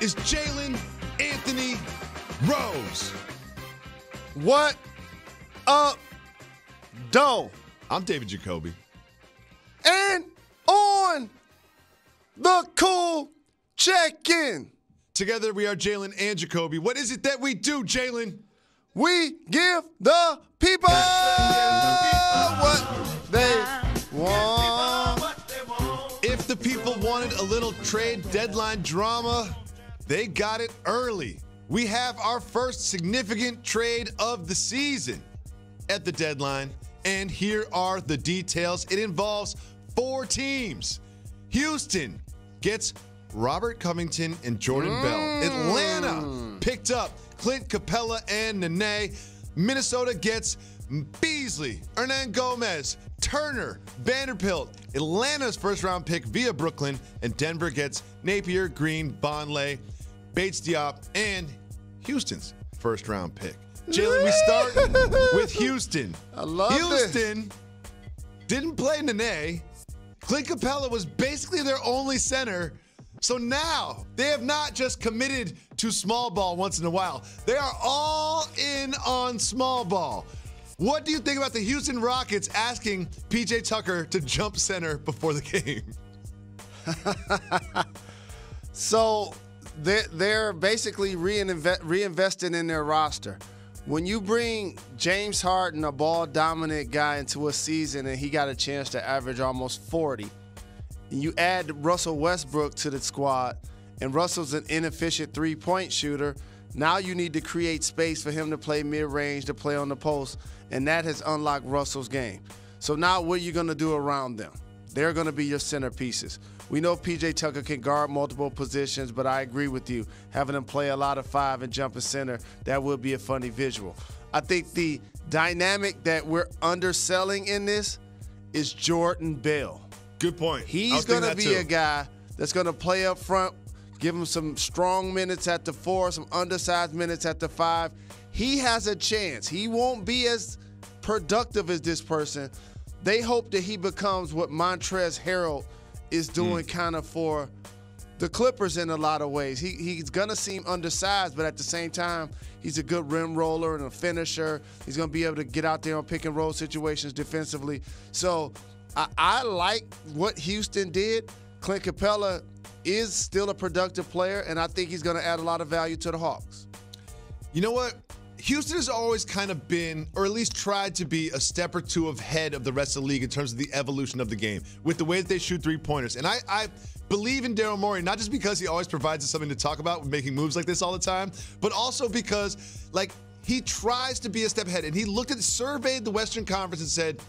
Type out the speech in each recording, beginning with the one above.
is Jalen Anthony Rose. What up, doe? I'm David Jacoby. And on the cool check-in. Together we are Jalen and Jacoby. What is it that we do, Jalen? We give the people what they want. If the people wanted a little trade deadline drama, they got it early. We have our first significant trade of the season at the deadline, and here are the details. It involves 4 teams. Houston gets Robert Covington and Jordan Bell. Atlanta picked up Clint Capella and Nene. Minnesota gets Beasley, Hernan Gomez, Turner, Vanderbilt, Atlanta's first-round pick via Brooklyn, and Denver gets Napier, Green, Bonley, Bates Diop, and Houston's first-round pick. Jalen, we start with Houston. I love Houston didn't play Nene. Clint Capella was basically their only center. So now they have not just committed to small ball once in a while. They are all in on small ball. What do you think about the Houston Rockets asking PJ Tucker to jump center before the game? So they're basically reinvesting in their roster. When you bring James Harden, a ball-dominant guy, into a season and he got a chance to average almost 40, and you add Russell Westbrook to the squad, and Russell's an inefficient three-point shooter, now you need to create space for him to play mid-range, to play on the post, and that has unlocked Russell's game. So now what are you going to do around them? They're going to be your centerpieces. We know PJ Tucker can guard multiple positions, but I agree with you. Having him play a lot of 5 and jump a center, that would be a funny visual. I think the dynamic that we're underselling in this is Jordan Bell. Good point. He's going to be a guy that's going to play up front, give him some strong minutes at the 4, some undersized minutes at the 5. He has a chance. He won't be as productive as this person. They hope that he becomes what Montrezl Harrell is doing kind of for the Clippers in a lot of ways. He's going to seem undersized, but at the same time, he's a good rim roller and a finisher. He's going to be able to get out there on pick and roll situations defensively. So I like what Houston did. Clint Capella is still a productive player, and I think he's going to add a lot of value to the Hawks. You know what? Houston has always kind of been, or at least tried to be, a step or two ahead of the rest of the league in terms of the evolution of the game with the way that they shoot three-pointers. And I believe in Daryl Morey, not just because he always provides us something to talk about with making moves like this all the time, but also because, like, he tries to be a step ahead. And he surveyed the Western Conference and said,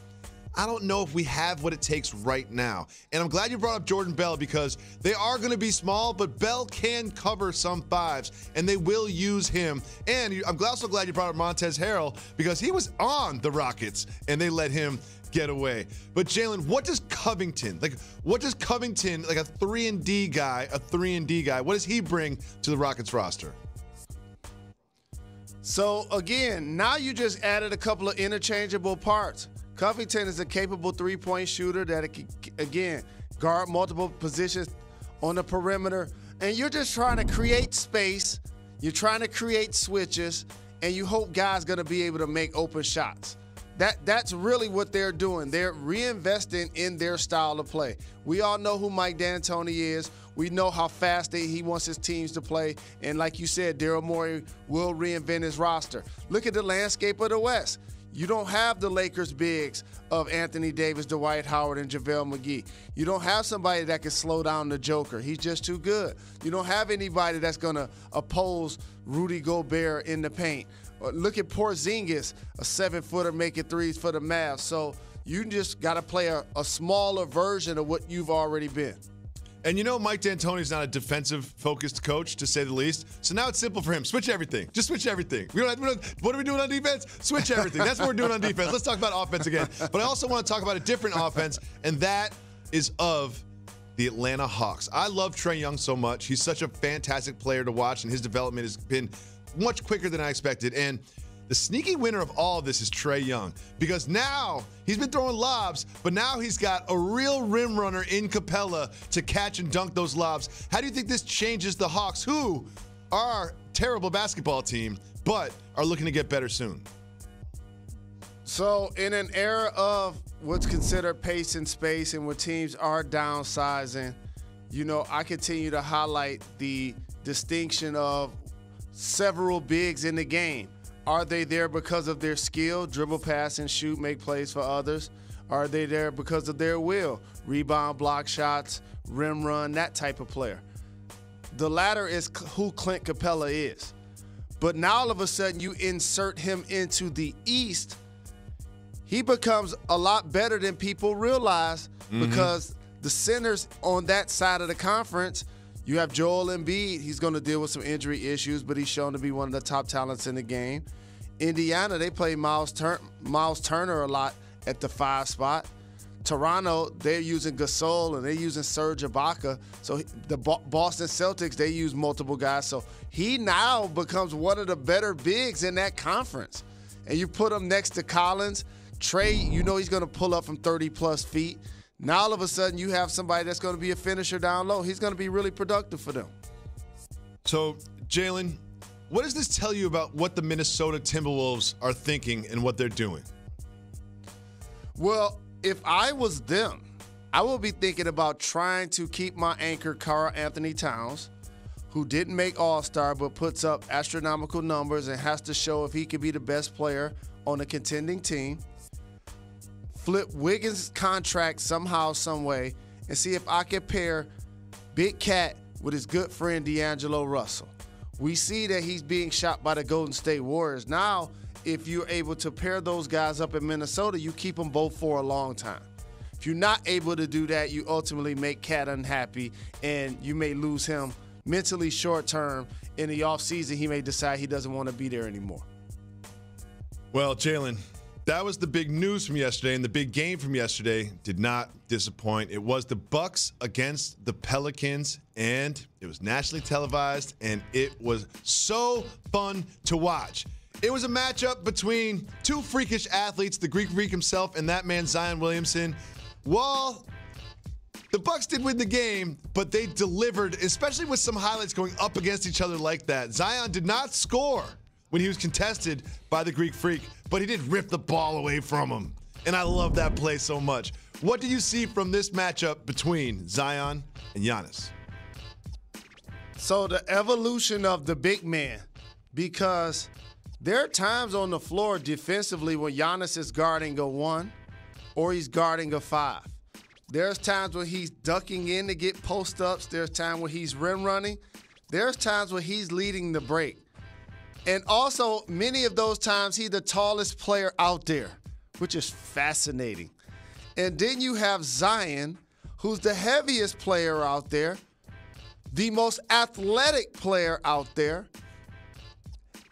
I don't know if we have what it takes right now. And I'm glad you brought up Jordan Bell because they are going to be small, but Bell can cover some 5s, and they will use him. And I'm also glad you brought up Montrezl Harrell because he was on the Rockets, and they let him get away. But Jalen, what does Covington, like a 3-and-D guy, what does he bring to the Rockets roster? So, again, now you just added a couple of interchangeable parts. Covington is a capable three-point shooter that can, again, guard multiple positions on the perimeter. And you're just trying to create space. You're trying to create switches. And you hope guys going to be able to make open shots. That's really what they're doing. They're reinvesting in their style of play. We all know who Mike D'Antoni is. We know how fast he wants his teams to play. And like you said, Daryl Morey will reinvent his roster. Look at the landscape of the West. You don't have the Lakers bigs of Anthony Davis, Dwight Howard, and JaVale McGee. You don't have somebody that can slow down the Joker. He's just too good. You don't have anybody that's going to oppose Rudy Gobert in the paint. Look at Porzingis, a 7-footer making threes for the Mavs. So you just got to play a smaller version of what you've already been. And you know Mike D'Antoni's not a defensive-focused coach, to say the least. So now it's simple for him. Switch everything. Just switch everything. What are we doing on defense? Switch everything. That's what we're doing on defense. Let's talk about offense again. But I also want to talk about a different offense, and that is of the Atlanta Hawks. I love Trae Young so much. He's such a fantastic player to watch, and his development has been much quicker than I expected. And The sneaky winner of all of this is Trae Young, because now he's been throwing lobs, but now he's got a real rim runner in Capella to catch and dunk those lobs. How do you think this changes the Hawks, who are a terrible basketball team, but are looking to get better soon? So in an era of what's considered pace and space and when teams are downsizing, I continue to highlight the distinction of several bigs in the game. Are they there because of their skill, dribble, pass, and shoot, make plays for others? Are they there because of their will, rebound, block shots, rim run, that type of player? The latter is who Clint Capella is. But now all of a sudden you insert him into the East, he becomes a lot better than people realize because the centers on that side of the conference, you have Joel Embiid. He's going to deal with some injury issues, but he's shown to be one of the top talents in the game. Indiana, they play Miles Turner a lot at the 5 spot. Toronto, they're using Gasol and they're using Serge Ibaka. So the Boston Celtics, they use multiple guys. So he now becomes one of the better bigs in that conference. And you put him next to Collins. Trae, he's going to pull up from 30-plus feet. Now all of a sudden you have somebody that's going to be a finisher down low. He's going to be really productive for them. So, Jalen, what does this tell you about what the Minnesota Timberwolves are thinking and what they're doing? Well, if I was them, I would be thinking about trying to keep my anchor, Karl Anthony Towns, who didn't make All-Star but puts up astronomical numbers and has to show if he can be the best player on a contending team. Flip Wiggins' contract somehow, some way, and see if I can pair Big Cat with his good friend D'Angelo Russell. We see that he's being shot by the Golden State Warriors. Now, if you're able to pair those guys up in Minnesota, you keep them both for a long time. If you're not able to do that, you ultimately make Cat unhappy, and you may lose him mentally short term. In the offseason, he may decide he doesn't want to be there anymore. Well, Jalen, that was the big news from yesterday, and the big game from yesterday did not disappoint. It was the Bucks against the Pelicans, and it was nationally televised, and it was so fun to watch. It was a matchup between two freakish athletes, the Greek Freak himself and that man Zion Williamson. Well, the Bucks did win the game, but they delivered, especially with some highlights going up against each other like that. Zion did not score when he was contested by the Greek Freak, but he did rip the ball away from him. And I love that play so much. What do you see from this matchup between Zion and Giannis? So the evolution of the big man, because there are times on the floor defensively when Giannis is guarding a 1 or he's guarding a 5. There's times when he's ducking in to get post-ups. There's times when he's rim running. There's times when he's leading the break. And also, many of those times, he's the tallest player out there, which is fascinating. And then you have Zion, who's the heaviest player out there, the most athletic player out there.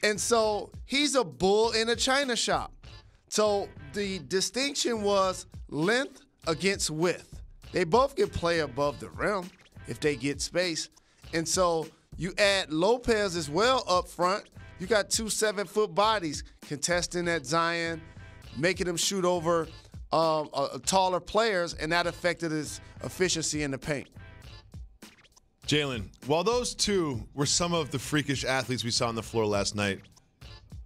And so he's a bull in a china shop. So the distinction was length against width. They both can play above the rim if they get space. And so you add Lopez as well up front. You got 2 7-foot bodies contesting at Zion, making him shoot over taller players, and that affected his efficiency in the paint. Jalen, while those two were some of the freakish athletes we saw on the floor last night,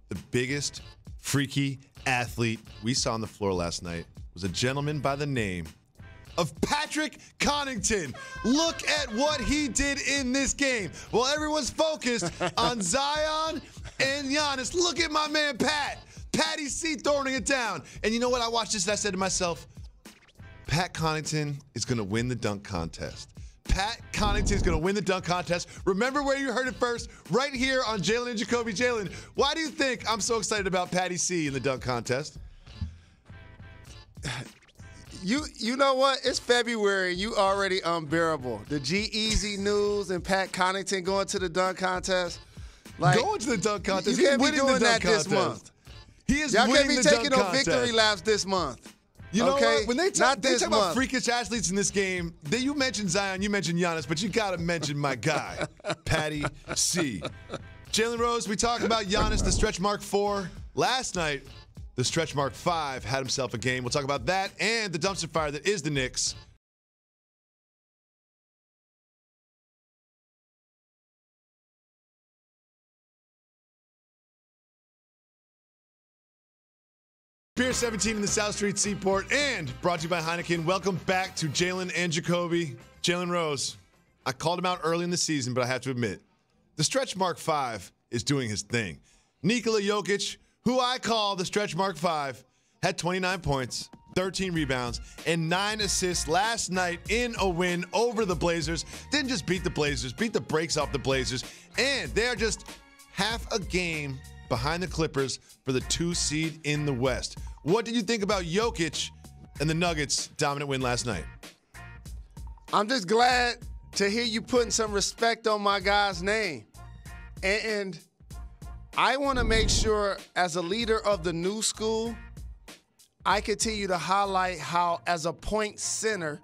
the biggest freaky athlete we saw on the floor last night was a gentleman by the name of Patrick Connaughton. Look at what he did in this game. While everyone's focused on Zion and Giannis, look at my man Pat. Patty C throwing it down. And you know what? I watched this and I said to myself, Pat Connaughton is going to win the dunk contest. Pat Connaughton is going to win the dunk contest. Remember where you heard it first, right here on Jalen Jacoby. Jalen, why do you think I'm so excited about Patty C in the dunk contest? You know what? It's February. You already unbearable. The G-Eazy news and Pat Connaughton going to the dunk contest. Going to the dunk contest. You can't be doing that this month. He is Y'all winning can't be the taking dunk no contest. victory laps this month. You know okay? what? When they talk about month. freakish athletes in this game, you mentioned Zion, you mentioned Giannis, but you got to mention my guy, Patty C. Jalen Rose, we talk about Giannis, the stretch mark 4. last night, the Stretch Mark 5 had himself a game. We'll talk about that and the dumpster fire that is the Knicks. Pier 17 in the South Street Seaport and brought to you by Heineken. Welcome back to Jalen and Jacoby. Jalen Rose. I called him out early in the season, but I have to admit, the Stretch Mark 5 is doing his thing. Nikola Jokic, who I call the Stretch Mark 5, had 29 points, 13 rebounds, and 9 assists last night in a win over the Blazers. Didn't just beat the Blazers, beat the brakes off the Blazers, and they're just half a game behind the Clippers for the 2 seed in the West. What did you think about Jokic and the Nuggets' dominant win last night? I'm just glad to hear you putting some respect on my guy's name. And I want to make sure, as a leader of the new school, I continue to highlight how, as a point center,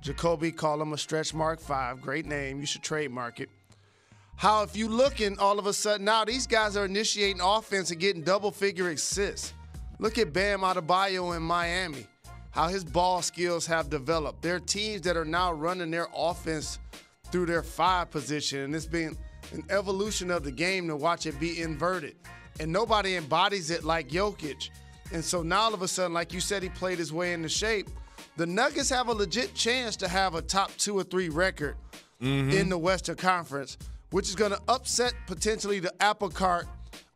Jacoby call him a Stretch Mark 5, great name, you should trademark it. How if you looking, all of a sudden now these guys are initiating offense and getting double-figure assists. Look at Bam Adebayo in Miami, how his ball skills have developed. There are teams that are now running their offense through their 5 position, and it's been an evolution of the game to watch it be inverted. And nobody embodies it like Jokic. And so now all of a sudden, like you said, he played his way into shape. The Nuggets have a legit chance to have a top 2 or 3 record in the Western Conference, which is going to upset potentially the apple cart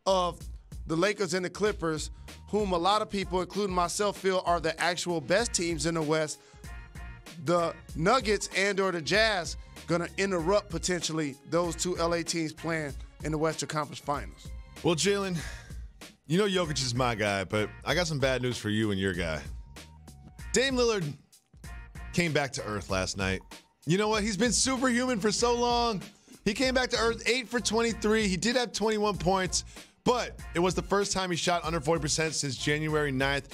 of the Lakers and the Clippers, whom a lot of people, including myself, feel are the actual best teams in the West. The Nuggets and or the Jazz going to interrupt potentially those 2 LA teams playing in the Western Conference Finals. Well, Jalen, you know Jokic is my guy, but I got some bad news for you and your guy. Dame Lillard came back to earth last night. You know what? He's been superhuman for so long. He came back to earth 8 for 23. He did have 21 points, but it was the first time he shot under 40% since January 9th.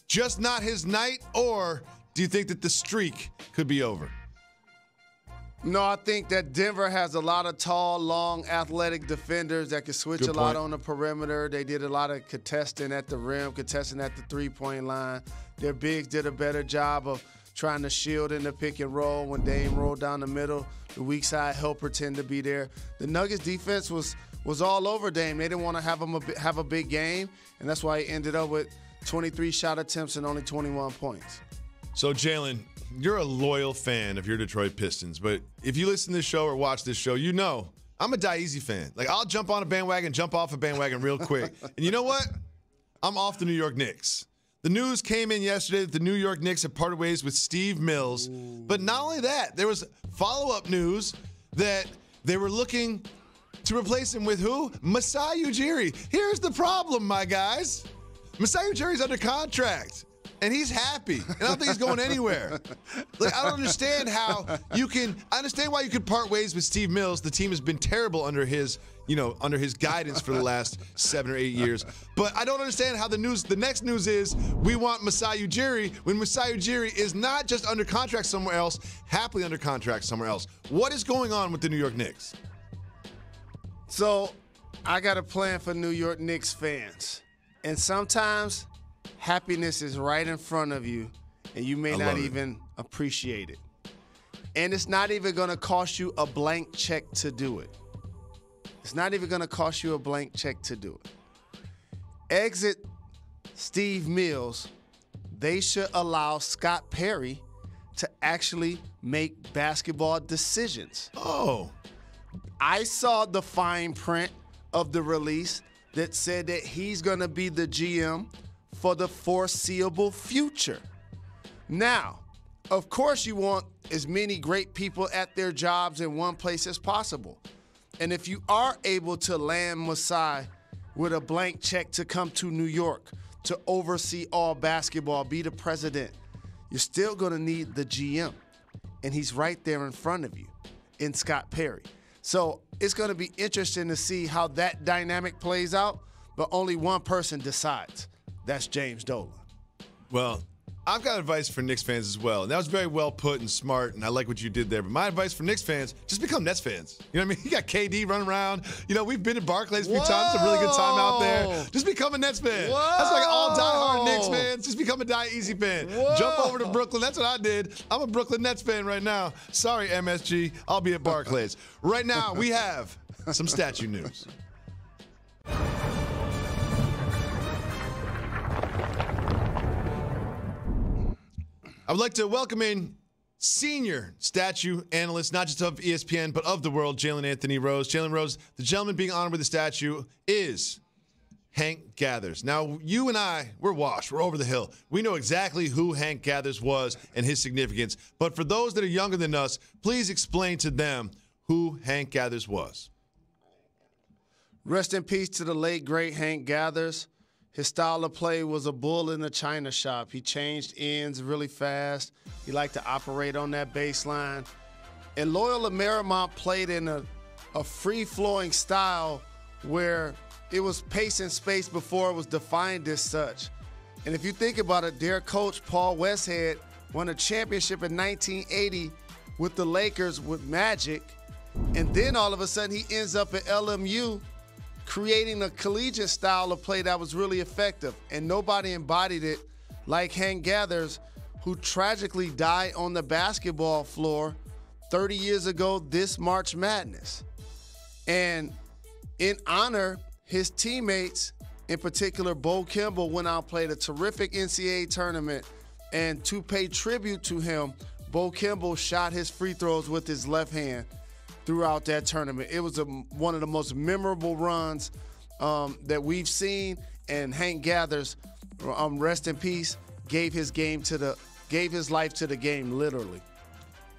Just not his night, or do you think that the streak could be over? No, I think that Denver has a lot of tall, long, athletic defenders that can switch a lot on the perimeter. They did a lot of contesting at the rim, contesting at the three-point line. Their bigs did a better job of trying to shield in the pick and roll when Dame rolled down the middle. The weak side helper tend to be there. The Nuggets defense was all over Dame. They didn't want to have him have a big game, and that's why he ended up with 23 shot attempts and only 21 points. So, Jalen, you're a loyal fan of your Detroit Pistons, but if you listen to this show or watch this show, you know I'm a Die Easy fan. Like, I'll jump on a bandwagon, jump off a bandwagon real quick. And you know what? I'm off the New York Knicks. The news came in yesterday that the New York Knicks have parted ways with Steve Mills. But not only that, there was follow-up news that they were looking to replace him with who? Masai Ujiri. Here's the problem, my guys. Masai Ujiri's under contract. And he's happy. And I don't think he's going anywhere. Like, I don't understand how you can. I understand why you could part ways with Steve Mills. The team has been terrible under his guidance for the last 7 or 8 years. But I don't understand how the next news is we want Masai Ujiri when Masai Ujiri is not just under contract somewhere else, happily under contract somewhere else. What is going on with the New York Knicks? So, I got a plan for New York Knicks fans. And sometimes happiness is right in front of you, and you may not even appreciate it. And it's not even going to cost you a blank check to do it. It's not even going to cost you a blank check to do it. Exit Steve Mills. They should allow Scott Perry to actually make basketball decisions. Oh. I saw the fine print of the release that said that he's going to be the GM for the foreseeable future. Now, of course you want as many great people at their jobs in one place as possible. And if you are able to land Masai with a blank check to come to New York to oversee all basketball, be the president, you're still going to need the GM. And he's right there in front of you in Scott Perry. So it's going to be interesting to see how that dynamic plays out, but only one person decides. That's James Dolan. Well, I've got advice for Knicks fans as well. And that was very well put and smart, and I like what you did there. But my advice for Knicks fans, just become Nets fans. You know what I mean? You got KD running around. You know, we've been at Barclays a few times. It's a really good time out there. Just become a Nets fan. Whoa. That's like all diehard Knicks fans. Just become a Easy fan. Whoa. Jump over to Brooklyn. That's what I did. I'm a Brooklyn Nets fan right now. Sorry, MSG. I'll be at Barclays. Right now, we have some statue news. I would like to welcome in senior statue analyst, not just of ESPN, but of the world, Jalen Anthony Rose. Jalen Rose, the gentleman being honored with the statue is Hank Gathers. Now, you and I, we're washed. We're over the hill. We know exactly who Hank Gathers was and his significance. But for those that are younger than us, please explain to them who Hank Gathers was. Rest in peace to the late, great Hank Gathers. His style of play was a bull in a china shop. He changed ends really fast. He liked to operate on that baseline. And Loyola Marymount played in a free-flowing style where it was pace and space before it was defined as such. And if you think about it, their coach, Paul Westhead, won a championship in 1980 with the Lakers with Magic. And then all of a sudden he ends up at LMU creating a collegiate style of play that was really effective. And nobody embodied it like Hank Gathers, who tragically died on the basketball floor 30 years ago this March Madness. And in honor, his teammates, in particular Bo Kimball, went out and played a terrific NCAA tournament. And to pay tribute to him, Bo Kimball shot his free throws with his left hand throughout that tournament. It was one of the most memorable runs that we've seen. And Hank Gathers, rest in peace, gave his life to the game, literally.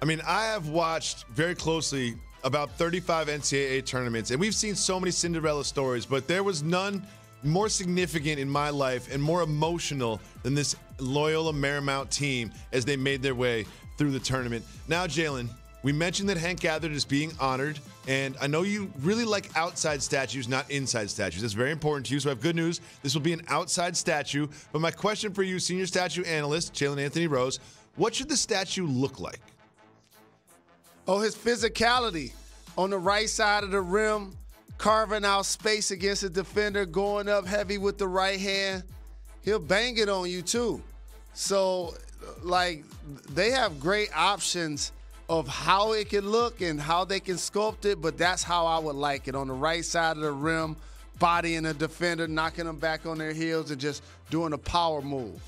I mean, I have watched very closely about 35 NCAA tournaments, and we've seen so many Cinderella stories, but there was none more significant in my life and more emotional than this Loyola Marymount team as they made their way through the tournament. Now, Jalen, we mentioned that Hank Gathers is being honored, and I know you really like outside statues, not inside statues. That's very important to you, so I have good news. This will be an outside statue, but my question for you, senior statue analyst, Jalen Anthony Rose, what should the statue look like? Oh, his physicality on the right side of the rim, carving out space against a defender, going up heavy with the right hand. He'll bang it on you, too. So, like, they have great options of how it can look and how they can sculpt it, but that's how I would like it. On the right side of the rim, bodying a defender, knocking them back on their heels, and just doing a power move.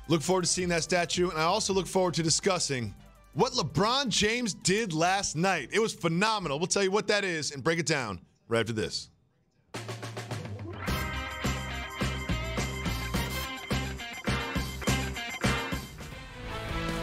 Look forward to seeing that statue, and I also look forward to discussing what LeBron James did last night. It was phenomenal. We'll tell you what that is and break it down right after this.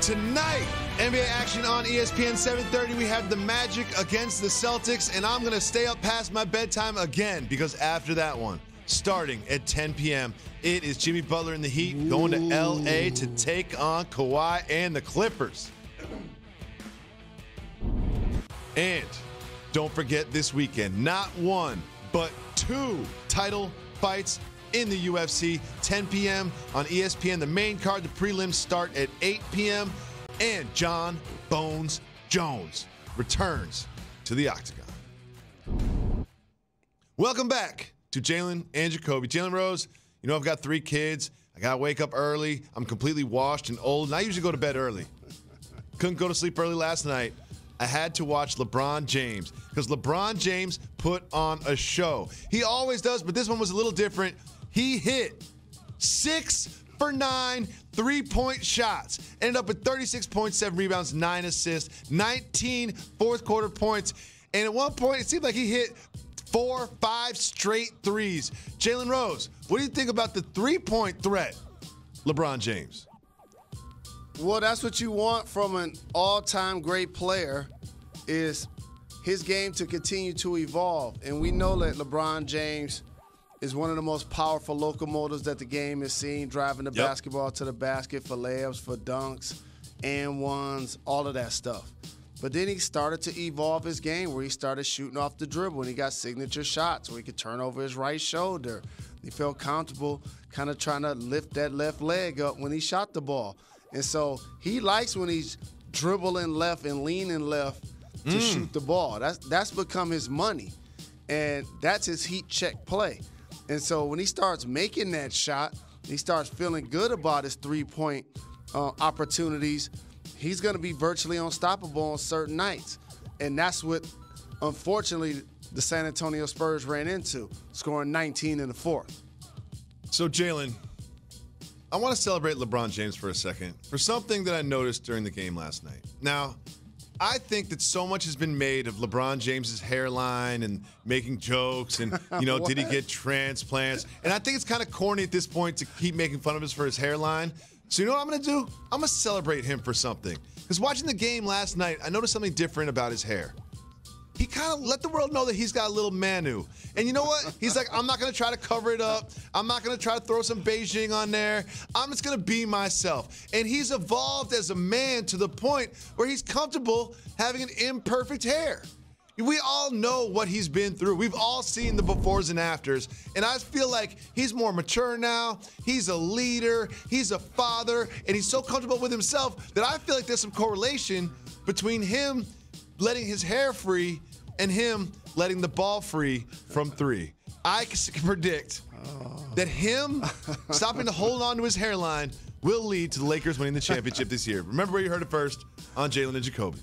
Tonight, NBA action on ESPN 7:30. We have the Magic against the Celtics, and I'm going to stay up past my bedtime again because after that one, starting at 10 p.m., it is Jimmy Butler and the Heat going to L.A. to take on Kawhi and the Clippers. And don't forget this weekend, not one, but two title fights in the UFC, 10 p.m. on ESPN. The main card, the prelims start at 8 p.m. And John Bones Jones returns to the octagon. Welcome back to Jalen and Jacoby. Jalen Rose, you know I've got 3 kids. I got to wake up early. I'm completely washed and old, and I usually go to bed early. Couldn't go to sleep early last night. I had to watch LeBron James because LeBron James put on a show. He always does, but this one was a little different. He hit 6 for 9 3-point shots. Ended up with 36.7 rebounds, 9 assists, 19 fourth-quarter points. And at one point, it seemed like he hit 4, 5 straight threes. Jalen Rose, what do you think about the three-point threat, LeBron James? Well, that's what you want from an all-time great player, is his game to continue to evolve. And we know that LeBron James is one of the most powerful locomotives that the game has seen, driving the basketball to the basket for layups, for dunks, and ones, all of that stuff. But then he started to evolve his game where he started shooting off the dribble, and he got signature shots where he could turn over his right shoulder, He felt comfortable kind of trying to lift that left leg up when he shot the ball. And so he likes when he's dribbling left and leaning left to shoot the ball. That's become his money. And that's his heat check play. And so when he starts making that shot, he starts feeling good about his three-point opportunities, he's going to be virtually unstoppable on certain nights. And that's what, unfortunately, the San Antonio Spurs ran into, scoring 19 in the fourth. So, Jalen, I want to celebrate LeBron James for a second for something that I noticed during the game last night. Now, I think that so much has been made of LeBron James's hairline and making jokes and, did he get transplants? And I think it's kind of corny at this point to keep making fun of us for his hairline. So you know what I'm going to do? I'm going to celebrate him for something. Because watching the game last night, I noticed something different about his hair. He kind of let the world know that he's got a little Manu. And you know what? He's like, I'm not going to try to cover it up. I'm not going to try to throw some Beijing on there. I'm just going to be myself. And he's evolved as a man to the point where he's comfortable having an imperfect hair. We all know what he's been through. We've all seen the befores and afters. And I feel like he's more mature now. He's a leader. He's a father. And he's so comfortable with himself that I feel like there's some correlation between him letting his hair free and him letting the ball free from three. I can predict that him stopping to hold on to his hairline will lead to the Lakers winning the championship this year. Remember where you heard it first on Jalen Jacoby.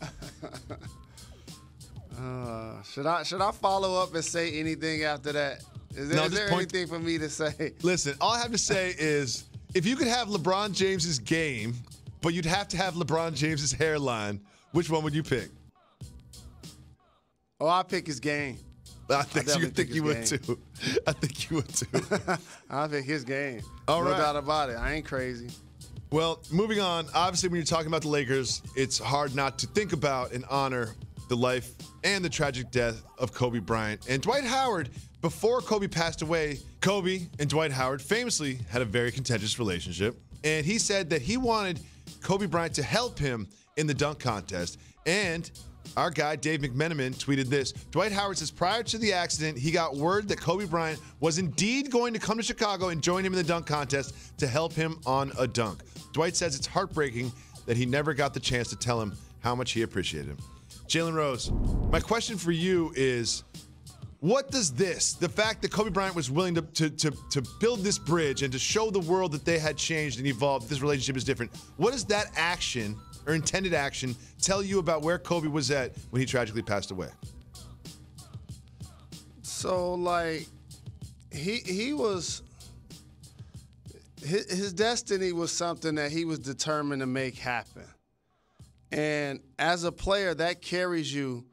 Should I follow up and say anything after that? Is there anything for me to say? Listen, all I have to say is if you could have LeBron James's game, but you'd have to have LeBron James's hairline, which one would you pick? Oh, I pick his game. I think you would too. I think you would too. I pick his game. All right. No doubt about it. I ain't crazy. Well, moving on. Obviously, when you're talking about the Lakers, it's hard not to think about and honor the life and the tragic death of Kobe Bryant. And Dwight Howard, before Kobe passed away, Kobe and Dwight Howard famously had a very contentious relationship. And he said that he wanted Kobe Bryant to help him in the dunk contest. And our guy, Dave McMenamin, tweeted this. Dwight Howard says prior to the accident, he got word that Kobe Bryant was indeed going to come to Chicago and join him in the dunk contest to help him on a dunk. Dwight says it's heartbreaking that he never got the chance to tell him how much he appreciated him. Jalen Rose, my question for you is, what does the fact that Kobe Bryant was willing to build this bridge and to show the world that they had changed and evolved, this relationship is different, what does that action or intended action tell you about where Kobe was at when he tragically passed away? So, he was his destiny was something that he was determined to make happen. And as a player, that carries you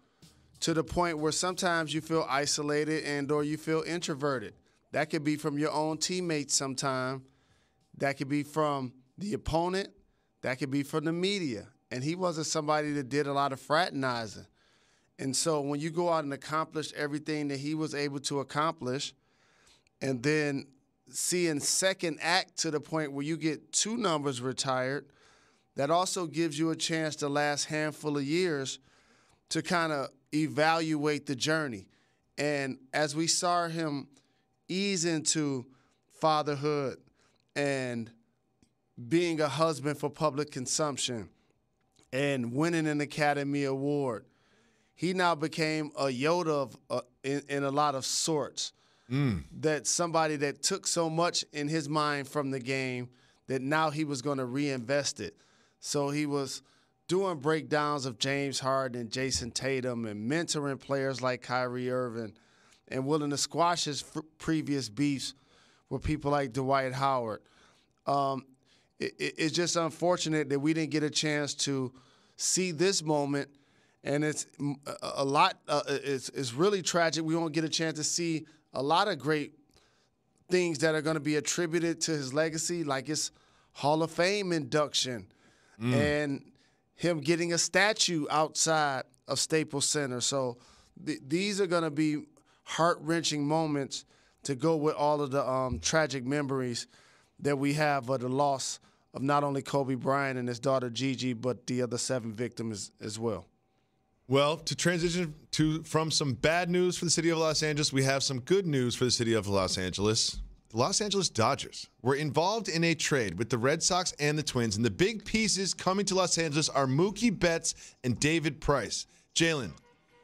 to the point where sometimes you feel isolated and or you feel introverted. That could be from your own teammates sometime. That could be from the opponent. That could be from the media. And he wasn't somebody that did a lot of fraternizing. And so when you go out and accomplish everything that he was able to accomplish, and then seeing second act to the point where you get two numbers retired, that also gives you a chance the last handful of years to kind of evaluate the journey. And as we saw him ease into fatherhood and being a husband for public consumption and winning an Academy Award, he now became a Yoda in a lot of sorts. That somebody that took so much in his mind from the game that now he was going to reinvest it. So he was doing breakdowns of James Harden and Jason Tatum and mentoring players like Kyrie Irving and willing to squash his previous beefs with people like Dwight Howard. It's just unfortunate that we didn't get a chance to see this moment, and it's a lot. It's really tragic. We won't get a chance to see a lot of great things that are going to be attributed to his legacy, like his Hall of Fame induction and him getting a statue outside of Staples Center. So these are going to be heart-wrenching moments to go with all of the tragic memories that we have of the loss of not only Kobe Bryant and his daughter Gigi, but the other 7 victims as well. Well, to transition from some bad news for the city of Los Angeles, we have some good news for the city of Los Angeles. the Los Angeles Dodgers were involved in a trade with the Red Sox and the Twins, and the big pieces coming to Los Angeles are Mookie Betts and David Price. Jalen,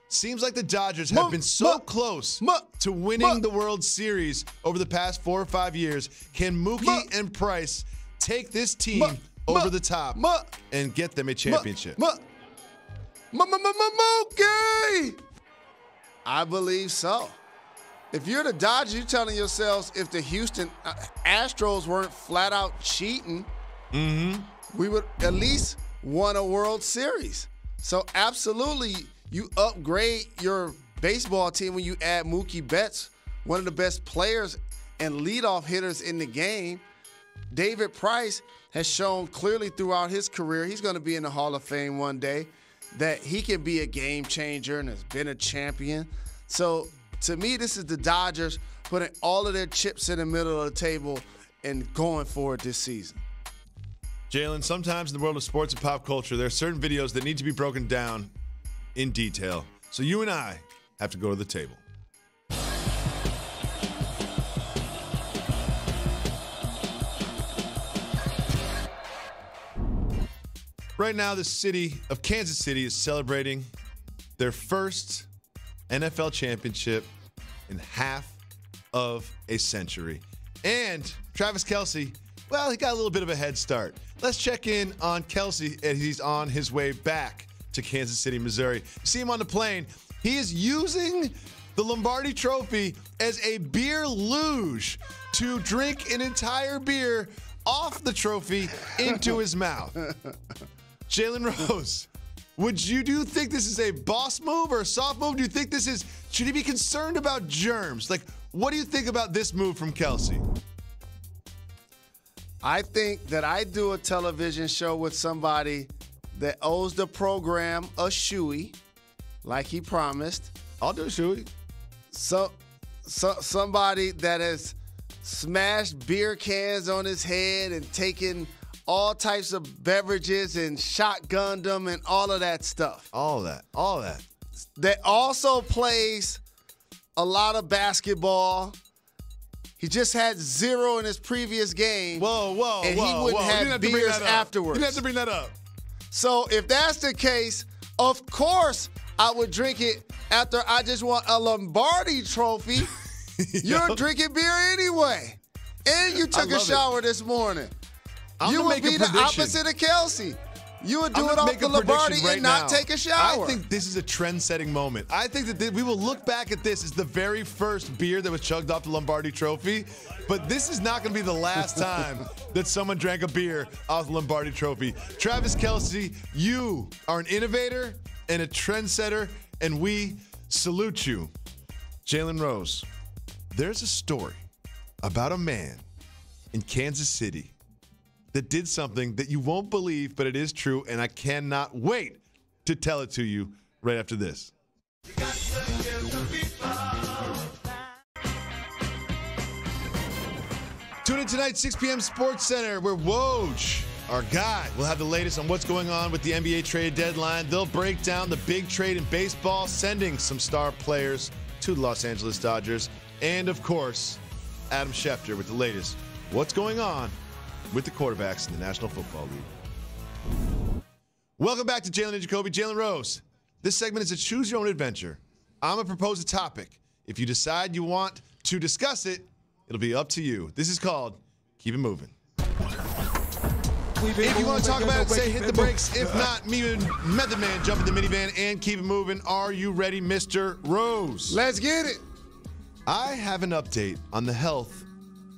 seems like the Dodgers have been so close to winning the World Series over the past 4 or 5 years. Can Mookie and Price take this team over the top and get them a championship? Mookie! I believe so. If you're the Dodgers, you're telling yourselves if the Houston Astros weren't flat out cheating, we would at least won a World Series. So absolutely, you upgrade your baseball team when you add Mookie Betts, one of the best players and leadoff hitters in the game. David Price has shown clearly throughout his career, he's going to be in the Hall of Fame one day, that he can be a game changer and has been a champion. So to me, this is the Dodgers putting all of their chips in the middle of the table and going for it this season. Jalen, sometimes in the world of sports and pop culture, there are certain videos that need to be broken down in detail. So you and I have to go to the table. Right now, the city of Kansas City is celebrating their first NFL championship in half of a century. And Travis Kelce, well, he got a little bit of a head start. Let's check in on Kelce as he's on his way back to Kansas City, Missouri. You see him on the plane. He is using the Lombardi Trophy as a beer luge to drink an entire beer off the trophy into his mouth. Jalen Rose, do you think this is a boss move or a soft move? Do you think should he be concerned about germs? Like, what do you think about this move from Kelce? I think that I do a television show with somebody that owes the program a shoey, like he promised. I'll do a shoey. Somebody that has smashed beer cans on his head and taken all types of beverages and shotgunned them and all of that stuff. All that. That also plays a lot of basketball. He just had 0 in his previous game. Whoa. And he wouldn't have beers afterwards. You didn't have to bring that up. So if that's the case, of course I would drink it after I just won a Lombardi Trophy. You're drinking beer anyway. And you took a shower this morning. You would be the opposite of Kelce. You would do it off the Lombardi and not take a shower. I think this is a trend-setting moment. I think that we will look back at this as the very first beer that was chugged off the Lombardi Trophy, but this is not going to be the last time that someone drank a beer off the Lombardi Trophy. Travis Kelce, you are an innovator and a trendsetter, and we salute you. Jalen Rose, there's a story about a man in Kansas City that did something that you won't believe, but it is true, and I cannot wait to tell it to you right after this. Tune in tonight, 6 p.m. Sports Center, where Woj, our guy, will have the latest on what's going on with the NBA trade deadline. They'll break down the big trade in baseball, sending some star players to the Los Angeles Dodgers. And, of course, Adam Schefter with the latest what's going on with the quarterbacks in the National Football League. Welcome back to Jalen Jacoby. Jalen Rose. This segment is a choose your own adventure. I'm going to propose a topic. If you decide you want to discuss it, it'll be up to you. This is called Keep It Moving. If you want to talk about it, say hit the brakes. If not, me and Method Man jump in the minivan and keep it moving. Are you ready, Mr. Rose? Let's get it. I have an update on the health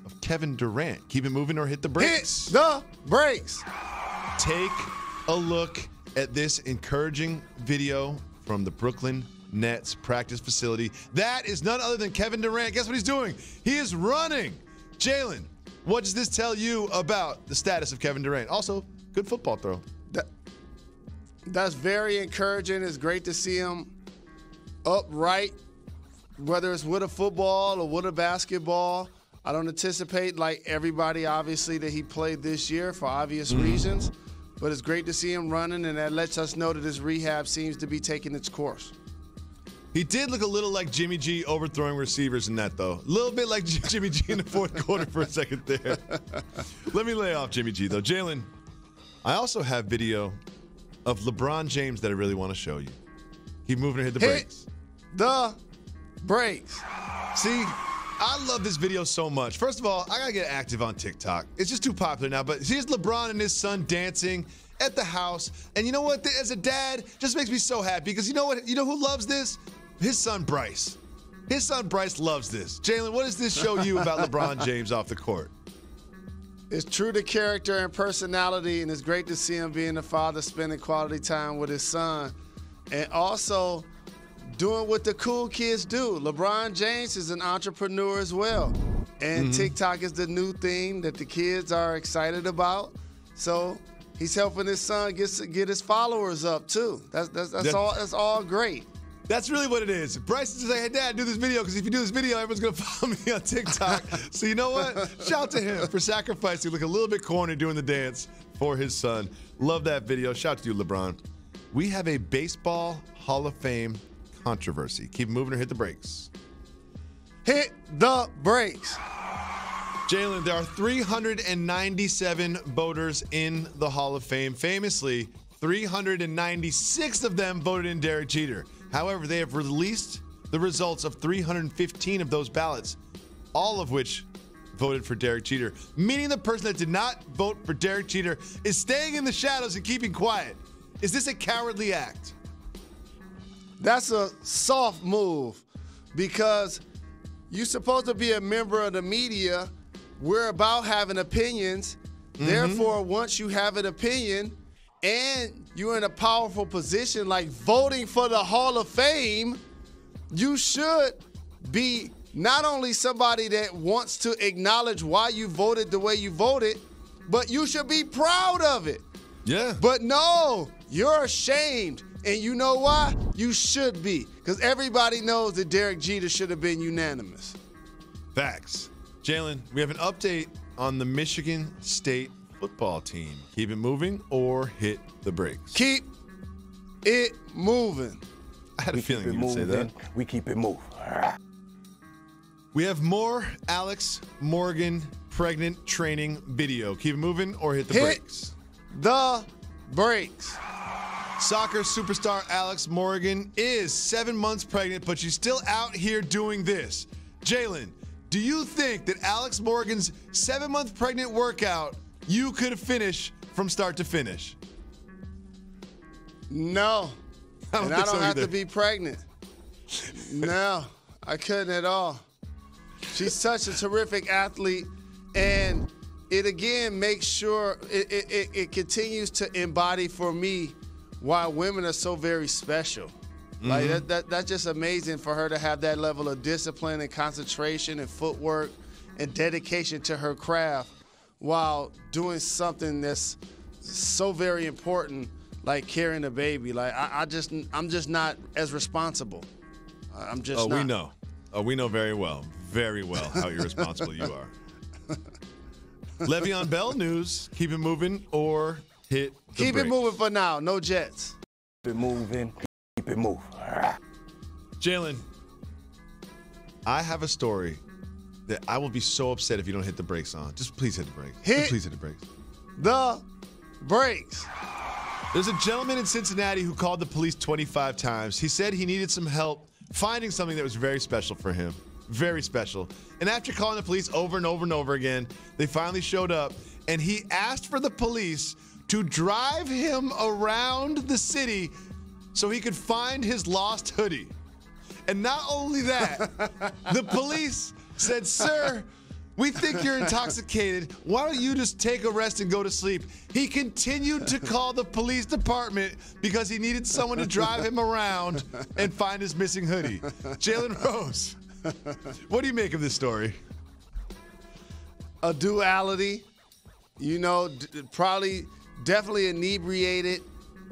of Kevin Durant. Keep it moving or hit the brakes? Hit the brakes. Take a look at this encouraging video from the Brooklyn Nets practice facility. That is none other than Kevin Durant. Guess what he's doing? He is running. Jalen, what does this tell you about the status of Kevin Durant? Also, good football throw. That's very encouraging. It's great to see him upright, whether it's with a football or with a basketball. I don't anticipate, like everybody, obviously, that he played this year for obvious reasons. But it's great to see him running, and that lets us know that his rehab seems to be taking its course. He did look a little like Jimmy G overthrowing receivers in that, though. A little bit like Jimmy G in the fourth quarter for a second there. Let me lay off Jimmy G, though. Jalen, I also have video of LeBron James that I really want to show you. Keep moving or hit the brakes. The brakes. See, I love this video so much. First of all, I got to get active on TikTok. It's just too popular now. But here's LeBron and his son dancing at the house. And you know what? As a dad, just makes me so happy. Because you know what? You know who loves this? His son, Bryce. His son, Bryce, loves this. Jalen, what does this show you about LeBron James off the court? It's true to character and personality, and it's great to see him being a father, spending quality time with his son, and also doing what the cool kids do. LeBron James is an entrepreneur as well, and TikTok is the new thing that the kids are excited about. So he's helping his son get his followers up too. That's all great. That's really what it is. Bryce is like, hey, Dad, do this video, because if you do this video, everyone's going to follow me on TikTok. So you know what? Shout out to him for sacrificing, look a little bit corny doing the dance for his son. Love that video. Shout out to you, LeBron. We have a baseball Hall of Fame controversy. Keep moving or hit the brakes. Hit the brakes. Jalen, there are 397 voters in the Hall of Fame. Famously, 396 of them voted in Derek Jeter. However, they have released the results of 315 of those ballots, all of which voted for Derek Jeter, meaning the person that did not vote for Derek Jeter is staying in the shadows and keeping quiet. Is this a cowardly act? That's a soft move, because you're supposed to be a member of the media. We're about having opinions. Therefore, once you have an opinion and you're in a powerful position like voting for the Hall of Fame, you should be not only somebody that wants to acknowledge why you voted the way you voted, but you should be proud of it. Yeah. But no, you're ashamed. And you know why? You should be. Because everybody knows that Derek Jeter should have been unanimous. Facts. Jalen, we have an update on the Michigan State football team. Keep it moving or hit the brakes. Keep it moving. I had a feeling you would say that. We keep it moving. We have more Alex Morgan pregnant training video. Keep it moving or hit the brakes. The brakes. Soccer superstar Alex Morgan is 7 months pregnant, but she's still out here doing this. Jalen, do you think that Alex Morgan's 7-month pregnant workout you could finish from start to finish? No. I don't have to be pregnant. No, I couldn't at all. She's such a terrific athlete, and it again makes sure it continues to embody for me why women are so very special. Like that's just amazing for her to have that level of discipline and concentration and footwork and dedication to her craft while doing something that's so very important, like carrying a baby. Like I'm just not as responsible. I'm just not. We know. We know very well how irresponsible you are. Le'Veon Bell news. Keep it moving or hit the Keep brakes. it moving for now. No Jets. Keep it moving. Keep it moving. Jalen, I have a story that I will be so upset if you don't hit the brakes on. Just please hit the brakes. Please hit the brakes. The brakes. There's a gentleman in Cincinnati who called the police 25 times. He said he needed some help finding something that was very special for him. Very special. And after calling the police over and over and over again, they finally showed up, and he asked for the police to drive him around the city so he could find his lost hoodie. And not only that, the police said, "Sir, we think you're intoxicated. Why don't you just take a rest and go to sleep?" He continued to call the police department because he needed someone to drive him around and find his missing hoodie. Jalen Rose, what do you make of this story? A duality, you know, probably definitely inebriated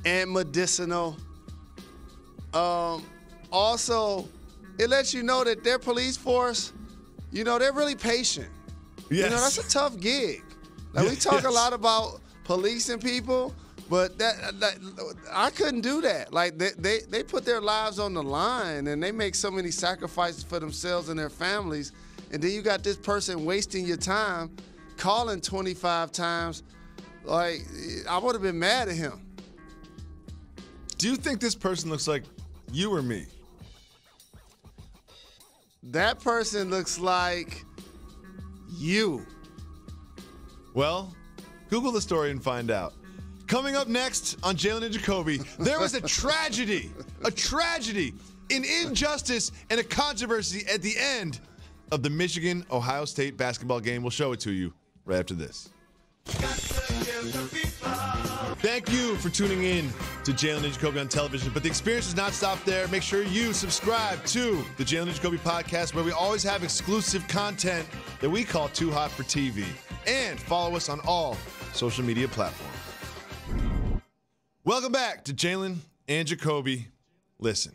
and medicinal. Also, it lets you know that their police force, you know, they're really patient. Yes. You know, that's a tough gig. Like, we talk a lot about policing people, But that I couldn't do that. Like they put their lives on the line and they make so many sacrifices for themselves and their families. And then you got this person wasting your time, calling 25 times. Like, I would have been mad at him. Do you think this person looks like you or me? That person looks like you. Well, Google the story and find out. Coming up next on Jalen Jacoby, there was a tragedy, an injustice, and a controversy at the end of the Michigan-Ohio State basketball game. We'll show it to you right after this. Thank you for tuning in to Jalen Jacoby on television, but the experience does not stop there. Make sure you subscribe to the Jalen Jacoby podcast, where we always have exclusive content that we call Too Hot for TV. And follow us on all social media platforms. Welcome back to Jalen and Jacoby. Listen,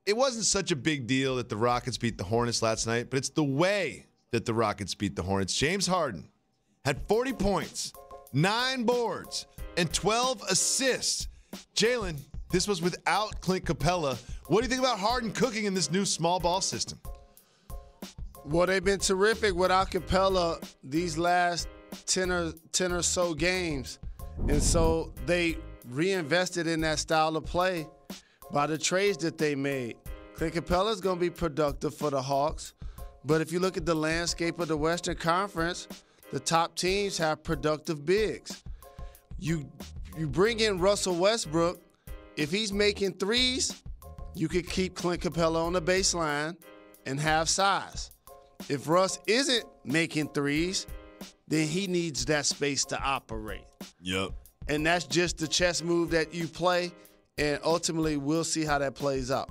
it wasn't such a big deal that the Rockets beat the Hornets last night, but it's the way that the Rockets beat the Hornets. James Harden had 40 points, 9 boards, and 12 assists. Jalen, this was without Clint Capella. What do you think about Harden cooking in this new small ball system? Well, they've been terrific without Capella these last 10 or so games. And so they reinvested in that style of play by the trades that they made. Clint Capella is going to be productive for the Hawks. But if you look at the landscape of the Western Conference, the top teams have productive bigs. You bring in Russell Westbrook. If he's making threes, you could keep Clint Capella on the baseline and have size. If Russ isn't making threes, then he needs that space to operate. Yep. And that's just the chess move that you play, and ultimately we'll see how that plays out.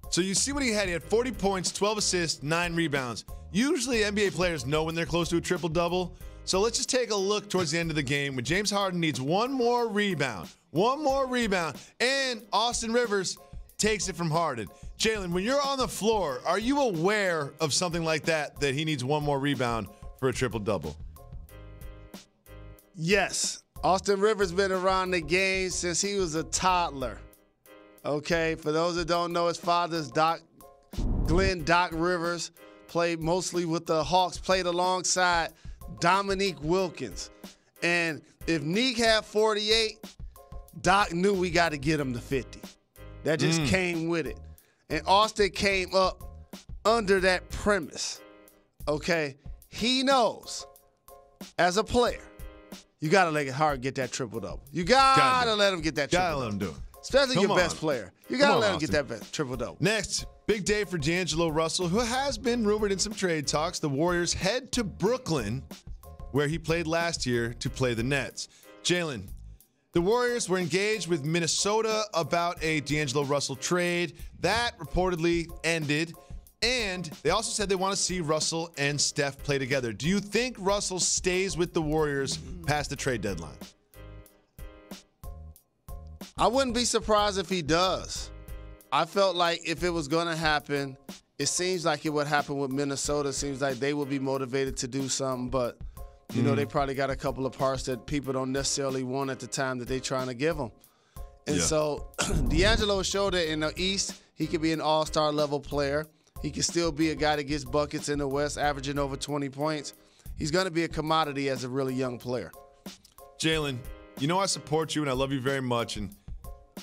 So you see what he had. He had 40 points, 12 assists, 9 rebounds. Usually NBA players know when they're close to a triple-double. So let's just take a look towards the end of the game when James Harden needs one more rebound, and Austin Rivers takes it from Harden. Jalen, when you're on the floor, are you aware of something like that he needs one more rebound for a triple-double? Yes. Austin Rivers been around the game since he was a toddler. Okay, for those that don't know, his father's Glenn Doc Rivers, played mostly with the Hawks, played alongside Dominique Wilkins. And if Neek had 48, Doc knew we got to get him to 50. That just came with it. And Austin came up under that premise. Okay, he knows as a player, you got to let it hard get that triple-double. You got to let him get that triple-double. Got to let him do it. Especially your best player. You got to let him get that triple-double. Next, big day for D'Angelo Russell, who has been rumored in some trade talks. The Warriors head to Brooklyn, where he played last year, to play the Nets. Jalen, the Warriors were engaged with Minnesota about a D'Angelo Russell trade. That reportedly ended. And they also said they want to see Russell and Steph play together. Do you think Russell stays with the Warriors past the trade deadline? I wouldn't be surprised if he does. I felt like if it was going to happen, it seems like it would happen with Minnesota. It seems like they would be motivated to do something, but you know, they probably got a couple of parts that people don't necessarily want at the time that they're trying to give them. And so D'Angelo showed that in the East, he could be an all-star level player. He can still be a guy that gets buckets in the West, averaging over 20 points. He's going to be a commodity as a really young player. Jalen, you know I support you and I love you very much. And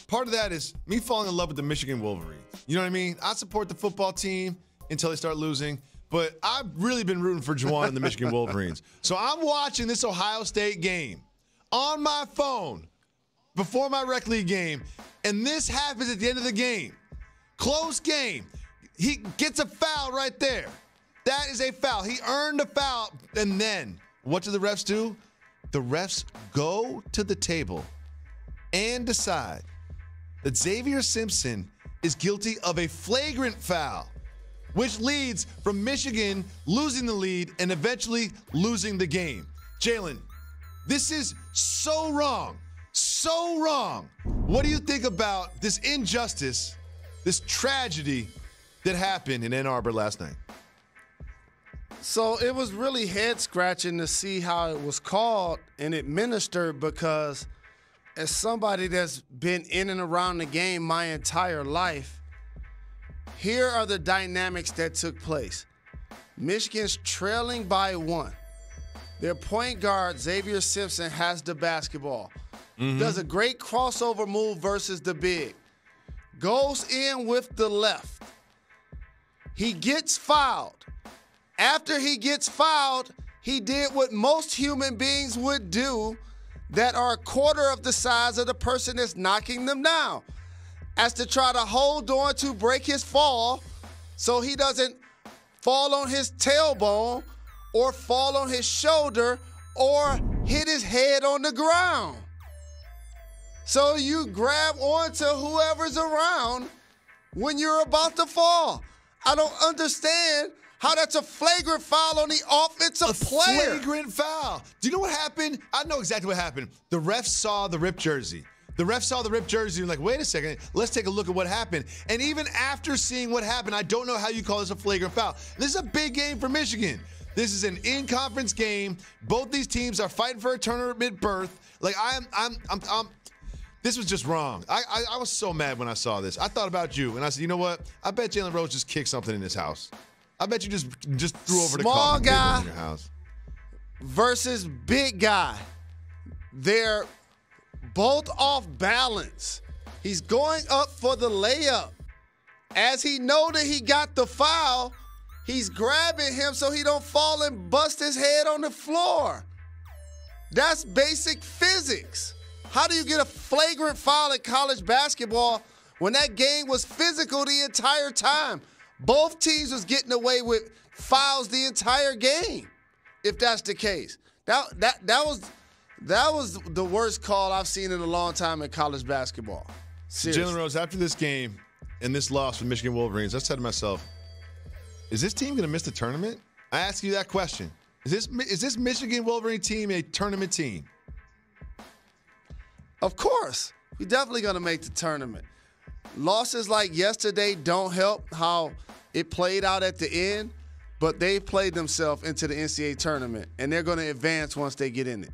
part of that is me falling in love with the Michigan Wolverines. You know what I mean? I support the football team until they start losing. But I've really been rooting for Juwan and the Michigan Wolverines. So I'm watching this Ohio State game on my phone before my rec league game. And this happens at the end of the game. Close game. He gets a foul right there. That is a foul. He earned a foul. And then what do the refs do? The refs go to the table and decide that Xavier Simpson is guilty of a flagrant foul, which leads from Michigan losing the lead and eventually losing the game. Jalen, this is so wrong. So wrong. What do you think about this injustice, this tragedy that happened in Ann Arbor last night? So it was really head-scratching to see how it was called and administered because as somebody that's been in and around the game my entire life, here are the dynamics that took place. Michigan's trailing by 1. Their point guard, Xavier Simpson, has the basketball. Does a great crossover move versus the big. Goes in with the left. He gets fouled. After he gets fouled, he did what most human beings would do that are a quarter of the size of the person that's knocking them down, as to try to hold on to break his fall so he doesn't fall on his tailbone or fall on his shoulder or hit his head on the ground. So you grab onto whoever's around when you're about to fall. I don't understand how that's a flagrant foul on the offensive player. Flagrant foul. Do you know what happened? I know exactly what happened. The ref saw the ripped jersey. The ref saw the ripped jersey and like, wait a second, let's take a look at what happened. And even after seeing what happened, I don't know how you call this a flagrant foul. This is a big game for Michigan. This is an in-conference game. Both these teams are fighting for a tournament berth. Like this was just wrong. I was so mad when I saw this. I thought about you, and I said, you know what? I bet Jalen Rose just kicked something in his house. I bet you just threw over the small guy in your house. Versus big guy. They're both off balance. He's going up for the layup. As he know that he got the foul, he's grabbing him so he don't fall and bust his head on the floor. That's basic physics. How do you get a flagrant foul in college basketball when that game was physical the entire time? Both teams was getting away with fouls the entire game, if that's the case. That was the worst call I've seen in a long time in college basketball. Seriously. Jalen Rose, after this game and this loss with Michigan Wolverines, I said to myself, is this team going to miss the tournament? I ask you that question. Is this Michigan Wolverine team a tournament team? Of course. We're definitely going to make the tournament. Losses like yesterday don't help how it played out at the end, but they played themselves into the NCAA tournament, and they're going to advance once they get in it.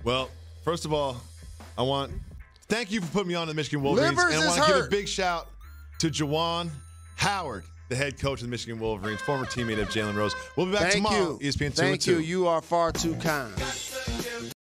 Well, first of all, thank you for putting me on the Michigan Wolverines. Livers and I is want to give hurt. a big shout to Juwan Howard, the head coach of the Michigan Wolverines, former teammate of Jalen Rose. We'll be back tomorrow. ESPN 2 Thank you. You are far too kind.